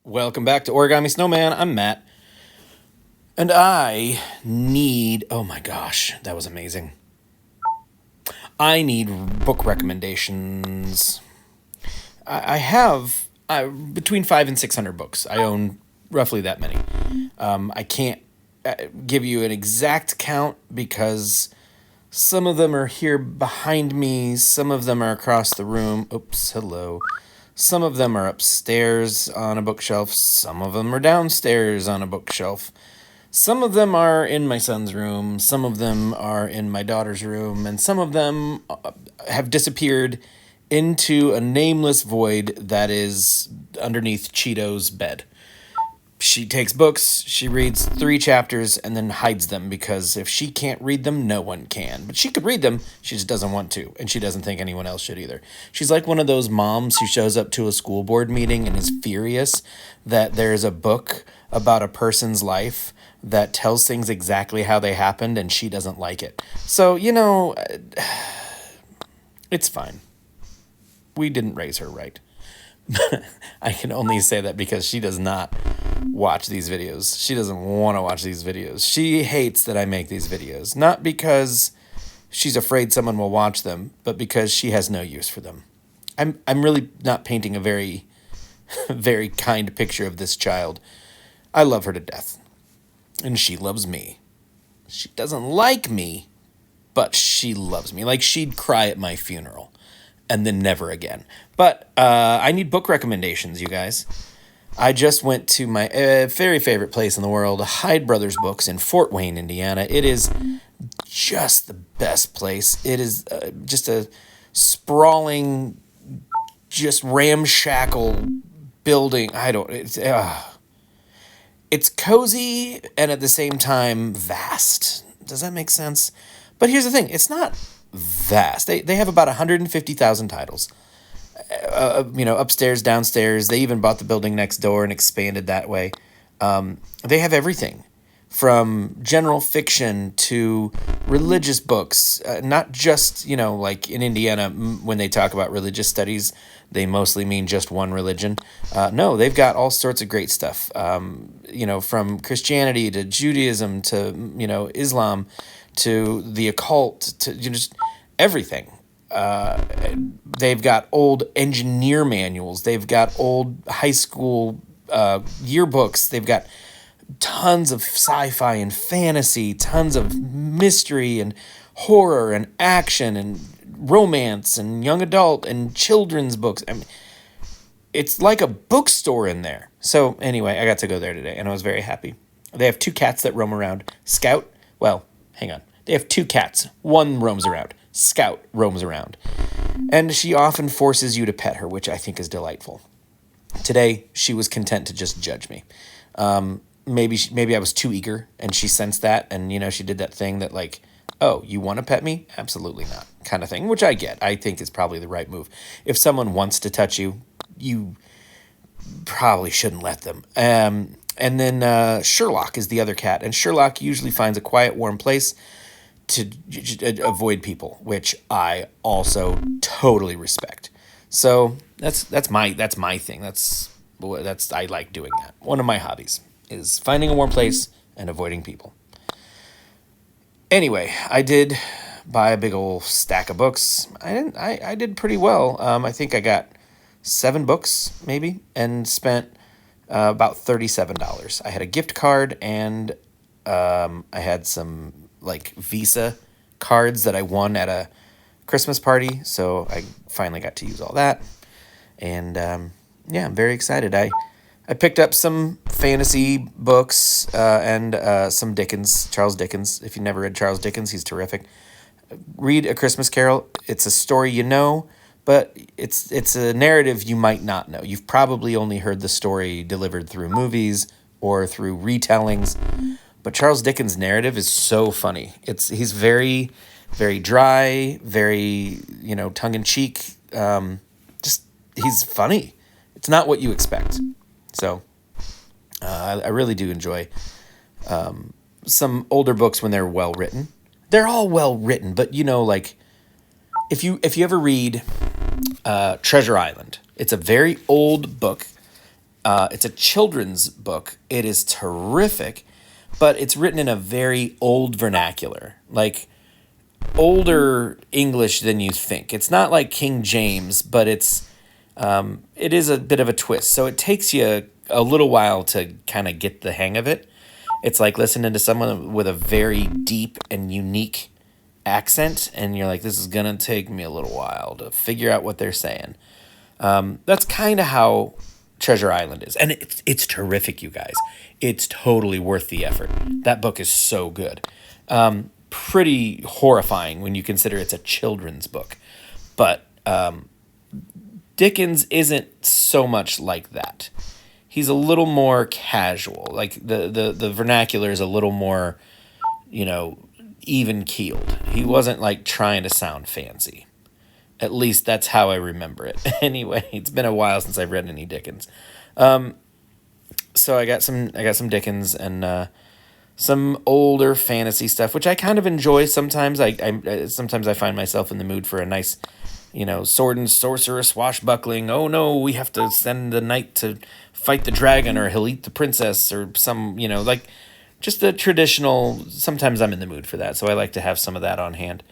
Welcome back to Origami Snowman. I'm Matt. And I need. Oh my gosh, that was amazing. I need book recommendations. I have between 500 and 600 books. I own roughly that many. I can't give you an exact count because some of them are here behind me, some of them are across the room. Oops, hello. Some of them are upstairs on a bookshelf, some of them are downstairs on a bookshelf. Some of them are in my son's room, some of them are in my daughter's room, and some of them have disappeared into a nameless void that is underneath Cheeto's bed. She takes books, she reads 3 chapters, and then hides them because if she can't read them, no one can. But she could read them, she just doesn't want to, and she doesn't think anyone else should either. She's like one of those moms who shows up to a school board meeting and is furious that there's a book about a person's life that tells things exactly how they happened, and she doesn't like it. So, it's fine. We didn't raise her right. I can only say that because she does not watch these videos. She doesn't want to watch these videos. She hates that I make these videos. Not because she's afraid someone will watch them, but because she has no use for them. I'm really not painting a very, very kind picture of this child. I love her to death. And she loves me. She doesn't like me, but she loves me. Like she'd cry at my funeral. And then never again. But I need book recommendations, you guys. I just went to my very favorite place in the world, Hyde Brothers Books in Fort Wayne, Indiana. It is just the best place. It is just a sprawling, just ramshackle building. It's cozy and at the same time vast. Does that make sense? But here's the thing. It's not vast. They have about 150,000 titles. Upstairs, downstairs. They even bought the building next door and expanded that way. They have everything from general fiction to religious books. Not just, like in Indiana, when they talk about religious studies, they mostly mean just one religion. No, they've got all sorts of great stuff. From Christianity to Judaism to, Islam to the occult to just everything. They've got old engineer manuals. They've got old high school yearbooks. They've got tons of sci-fi and fantasy, tons of mystery and horror and action and romance and young adult and children's books. I mean, it's like a bookstore in there. So anyway, I got to go there today and I was very happy. They have 2 cats that roam around. Scout, well, hang on. They have 2 cats. One roams around. Scout roams around. And she often forces you to pet her, which I think is delightful. Today, she was content to just judge me. Maybe I was too eager, and she sensed that, and, she did that thing that, like, oh, you want to pet me? Absolutely not, kind of thing, which I get. I think is probably the right move. If someone wants to touch you, you probably shouldn't let them. And then Sherlock is the other cat, and Sherlock usually finds a quiet, warm place to avoid people, which I also totally respect. So that's my thing. That's I like doing that. One of my hobbies is finding a warm place and avoiding people. Anyway, I did buy a big old stack of books. I did pretty well. I think I got 7 books maybe and spent about $37. I had a gift card and I had some like Visa cards that I won at a Christmas party, so I finally got to use all that. And I'm very excited. I picked up some fantasy books and some Charles Dickens. If you never read Charles Dickens, he's terrific. Read A Christmas Carol. It's a story but it's a narrative you might not know. You've probably only heard the story delivered through movies or through retellings. But Charles Dickens' narrative is so funny. He's very, very dry, very, tongue-in-cheek. He's funny. It's not what you expect. So I really do enjoy some older books when they're well-written. They're all well-written, but, like, if you ever read Treasure Island, it's a very old book. It's a children's book. It is terrific, but it's written in a very old vernacular, like older English than you think. It's not like King James, but it is a bit of a twist. So it takes you a little while to kind of get the hang of it. It's like listening to someone with a very deep and unique accent, and you're like, this is gonna take me a little while to figure out what they're saying. That's kind of how Treasure Island is, and it's terrific, you guys. It's totally worth the effort. That book is so good. Pretty horrifying when you consider it's a children's book, but Dickens isn't so much like that. He's a little more casual. Like the vernacular is a little more, you know, even keeled. He wasn't like trying to sound fancy. At least that's how I remember it. Anyway, it's been a while since I've read any Dickens. So I got some Dickens and some older fantasy stuff, which I kind of enjoy sometimes. Sometimes I find myself in the mood for a nice, sword and sorcerer swashbuckling. Oh no, we have to send the knight to fight the dragon, or he'll eat the princess, or some, like just the traditional. Sometimes I'm in the mood for that, so I like to have some of that on hand.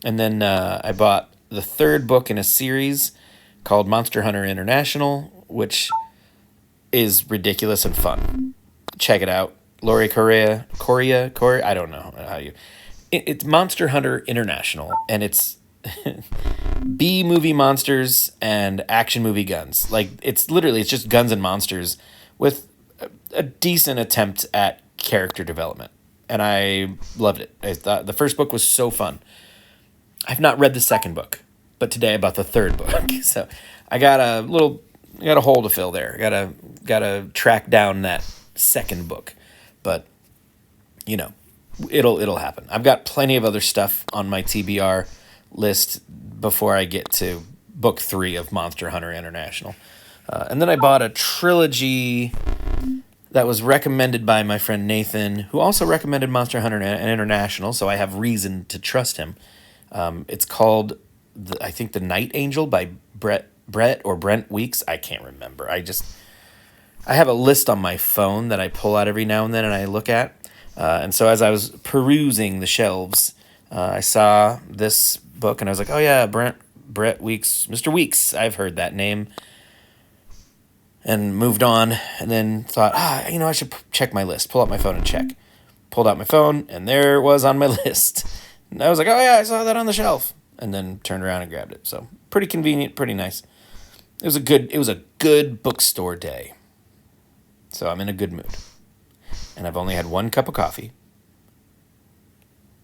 And then I bought the third book in a series called Monster Hunter International, which is ridiculous and fun. Check it out. Lori Correa, I don't know how you. It's Monster Hunter International, and it's B movie monsters and action movie guns. Like it's just guns and monsters with a decent attempt at character development, and I loved it. I thought the first book was so fun. I've not read the second book, but today I bought the third book. So I got a hole to fill there. Gotta track down that second book, but it'll happen. I've got plenty of other stuff on my TBR list before I get to book 3 of Monster Hunter International. And then I bought a trilogy that was recommended by my friend Nathan, who also recommended Monster Hunter International, so I have reason to trust him. It's called, I think, The Night Angel by Brent Weeks. I can't remember. I have a list on my phone that I pull out every now and then and I look at. And so as I was perusing the shelves, I saw this book and I was like, oh yeah, Brett Weeks, Mr. Weeks. I've heard that name. And moved on, and then thought, I should check my list. Pull out my phone and check. Pulled out my phone, and there it was on my list. And I was like, oh yeah, I saw that on the shelf. And then turned around and grabbed it. So pretty convenient, pretty nice. It was a good bookstore day. So I'm in a good mood. And I've only had 1 cup of coffee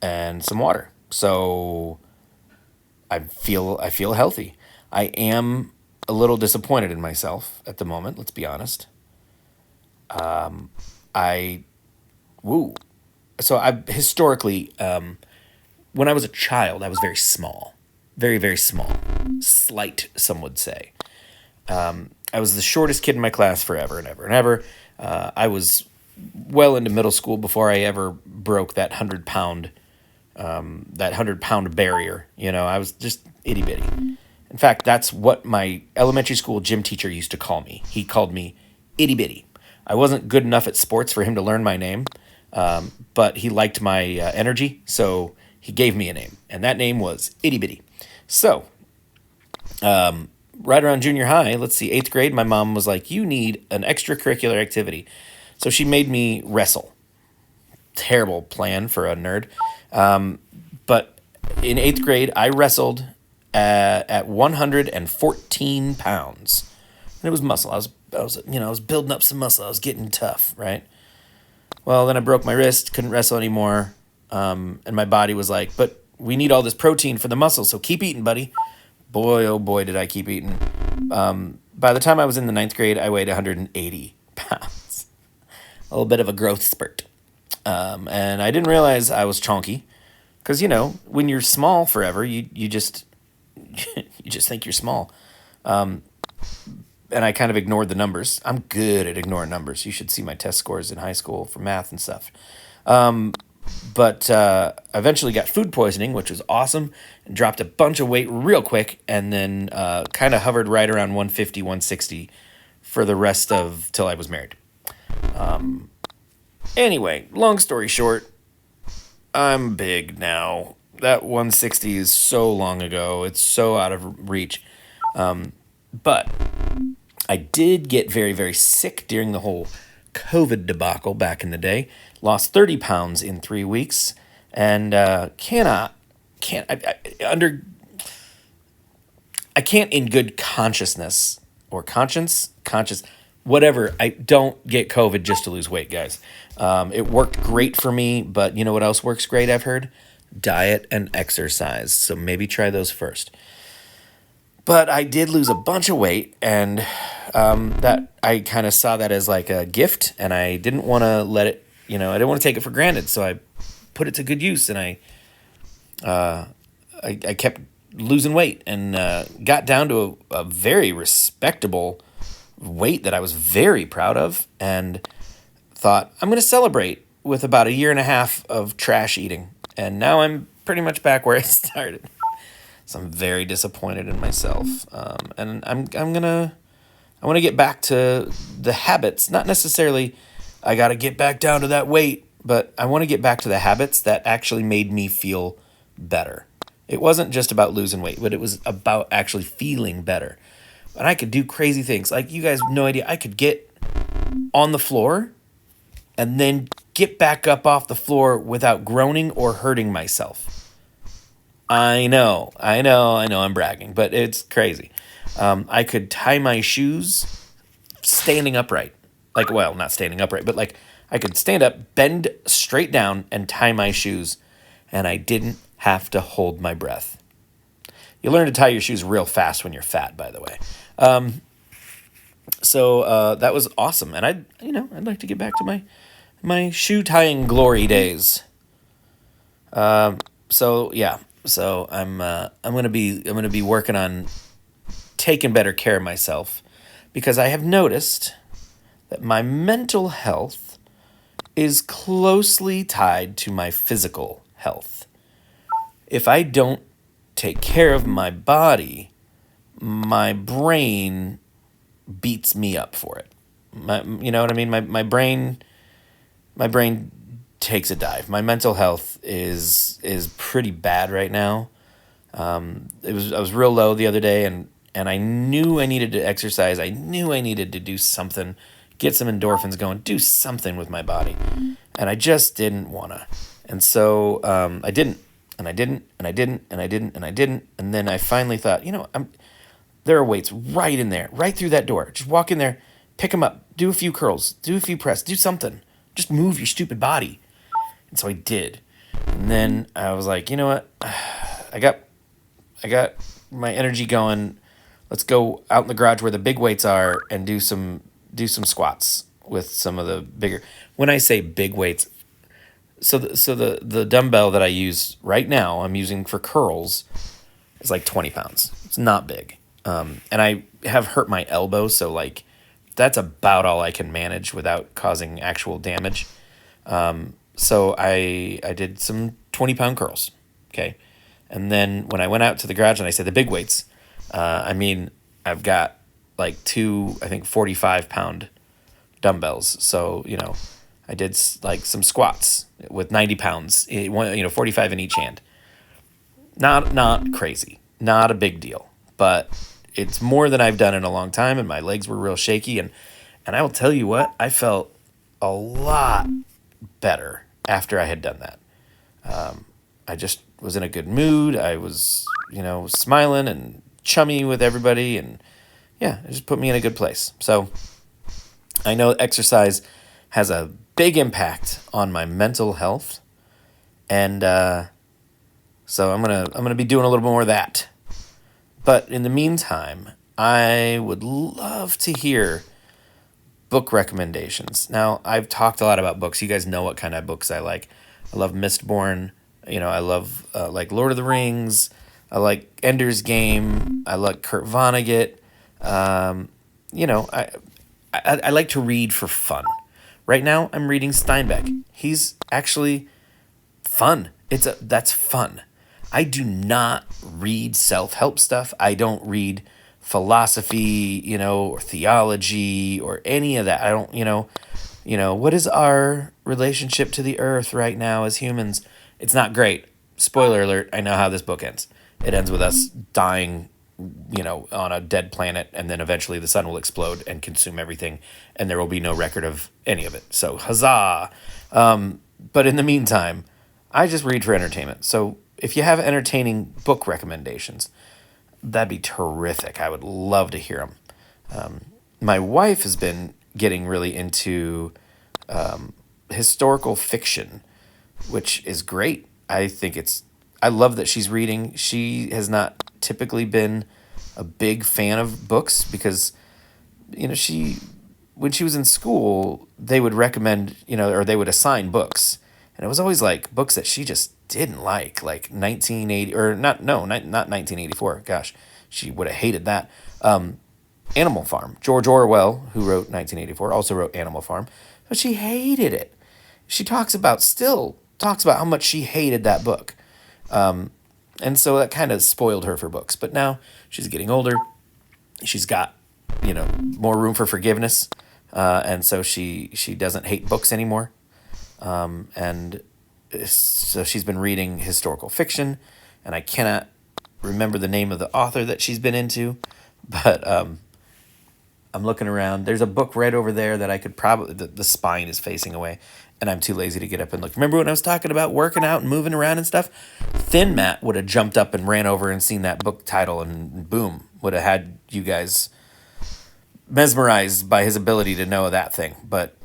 and some water. So I feel healthy. I am a little disappointed in myself at the moment, let's be honest. So I historically, when I was a child, I was very small. Very, very small. Slight, some would say. I was the shortest kid in my class forever and ever and ever. I was well into middle school before I ever broke that 100-pound barrier. I was just itty bitty. In fact, that's what my elementary school gym teacher used to call me. He called me itty bitty. I wasn't good enough at sports for him to learn my name, but he liked my energy, so he gave me a name, and that name was itty bitty. So, right around junior high, 8th grade, my mom was like, you need an extracurricular activity. So she made me wrestle. Terrible plan for a nerd. But in 8th grade, I wrestled at 114 pounds. And it was muscle. I was building up some muscle. I was getting tough, right? Well, then I broke my wrist, couldn't wrestle anymore. And my body was like, but we need all this protein for the muscle, so keep eating, buddy. Boy, oh boy, did I keep eating. By the time I was in the 9th grade, I weighed 180 pounds. A little bit of a growth spurt. And I didn't realize I was chonky. Because, when you're small forever, you just you just think you're small. And I kind of ignored the numbers. I'm good at ignoring numbers. You should see my test scores in high school for math and stuff. But eventually got food poisoning, which was awesome, and dropped a bunch of weight real quick, and then kind of hovered right around 150, 160 for the rest of till I was married. Anyway, long story short, I'm big now. That 160 is so long ago. It's so out of reach. But I did get very, very sick during the whole COVID debacle back in the day. Lost 30 pounds in 3 weeks, and I can't in good consciousness or conscious, whatever. I don't get COVID just to lose weight, guys. It worked great for me, but you know what else works great? I've heard diet and exercise. So maybe try those first. But I did lose a bunch of weight, and that I kind of saw that as like a gift, and I didn't want to let it. I didn't want to take it for granted, so I put it to good use, and I kept losing weight and got down to a very respectable weight that I was very proud of, and thought I'm going to celebrate with about a year and a half of trash eating, and now I'm pretty much back where I started. So I'm very disappointed in myself, and I want to get back to the habits. Not necessarily I got to get back down to that weight, but I want to get back to the habits that actually made me feel better. It wasn't just about losing weight, but it was about actually feeling better. And I could do crazy things. Like, you guys have no idea. I could get on the floor and then get back up off the floor without groaning or hurting myself. I know, I'm bragging, but it's crazy. I could tie my shoes standing upright. Like, well, not standing upright, but like I could stand up, bend straight down, and tie my shoes, and I didn't have to hold my breath. You learn to tie your shoes real fast when you're fat, by the way. So that was awesome, and I'd like to get back to my shoe tying glory days. So yeah, so I'm gonna be working on taking better care of myself, because I have noticed that my mental health is closely tied to my physical health. If I don't take care of my body, my brain beats me up for it. You know what I mean? My brain takes a dive. My mental health is pretty bad right now. I was real low the other day, and I knew I needed to exercise. I knew I needed to do something, get some endorphins going, do something with my body, and I just didn't wanna. And so I didn't. And I didn't, and I didn't, and I didn't, and I didn't. And then I finally thought, there are weights right in there, right through that door. Just walk in there, pick them up, do a few curls, do a few press, do something. Just move your stupid body. And so I did. And then I was like, you know what? I got my energy going. Let's go out in the garage where the big weights are and do some squats with some of the bigger. When I say big weights, So the dumbbell that I use right now, I'm using for curls, is like 20 pounds. It's not big. And I have hurt my elbow, so like that's about all I can manage without causing actual damage. So I did some 20-pound curls, okay? And then when I went out to the garage and I said the big weights, I've got like two, I think 45-pound dumbbells. So, I did like some squats with 90 pounds, 45 in each hand. Not crazy, not a big deal, but it's more than I've done in a long time, and my legs were real shaky. And I will tell you what, I felt a lot better after I had done that. I just was in a good mood. I was, smiling and chummy with everybody, and yeah, it just put me in a good place. So I know exercise has a big impact on my mental health, and so I'm gonna be doing a little more of that. But in the meantime, I would love to hear book recommendations. Now, I've talked a lot about books. You guys know what kind of books I like. I love Mistborn. I love like Lord of the Rings. I like Ender's Game. I like Kurt Vonnegut. I like to read for fun. Right now, I'm reading Steinbeck. He's actually fun. That's fun. I do not read self-help stuff. I don't read philosophy, or theology or any of that. I don't, what is our relationship to the earth right now as humans? It's not great. Spoiler alert, I know how this book ends. It ends with us dying, on a dead planet, and then eventually the sun will explode and consume everything, and there will be no record of any of it. So, huzzah! But in the meantime, I just read for entertainment. So, if you have entertaining book recommendations, that'd be terrific. I would love to hear them. My wife has been getting really into historical fiction, which is great. I love that she's reading. She has not typically been a big fan of books because, when she was in school, they would recommend, or they would assign books. And it was always like books that she just didn't like 1980, or not, no, not 1984. Gosh, she would have hated that. Animal Farm. George Orwell, who wrote 1984, also wrote Animal Farm, but she hated it. She still talks about how much she hated that book. And so that kind of spoiled her for books. But now she's getting older. She's got, more room for forgiveness. And so she doesn't hate books anymore. And so she's been reading historical fiction, and I cannot remember the name of the author that she's been into, but I'm looking around. There's a book right over there that I could probably, the spine is facing away, and I'm too lazy to get up and look. Remember when I was talking about working out and moving around and stuff? Thin Matt would have jumped up and ran over and seen that book title, and boom, would have had you guys mesmerized by his ability to know that thing. But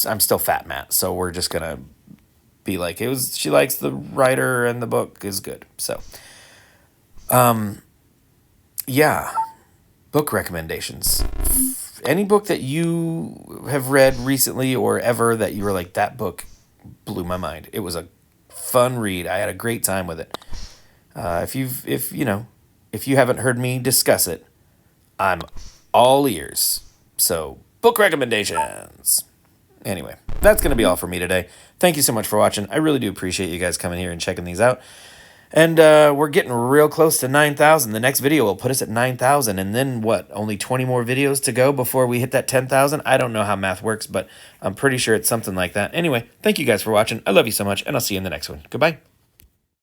I'm still Fat Matt, so we're just gonna be like, she likes the writer and the book is good. So yeah, book recommendations. Any book that you have read recently or ever that you were like, that book blew my mind. It was a fun read. I had a great time with it. If you haven't heard me discuss it, I'm all ears. So, book recommendations. Anyway, that's going to be all for me today. Thank you so much for watching. I really do appreciate you guys coming here and checking these out. And we're getting real close to 9,000. The next video will put us at 9,000. And then what? Only 20 more videos to go before we hit that 10,000? I don't know how math works, but I'm pretty sure it's something like that. Anyway, thank you guys for watching. I love you so much, and I'll see you in the next one. Goodbye.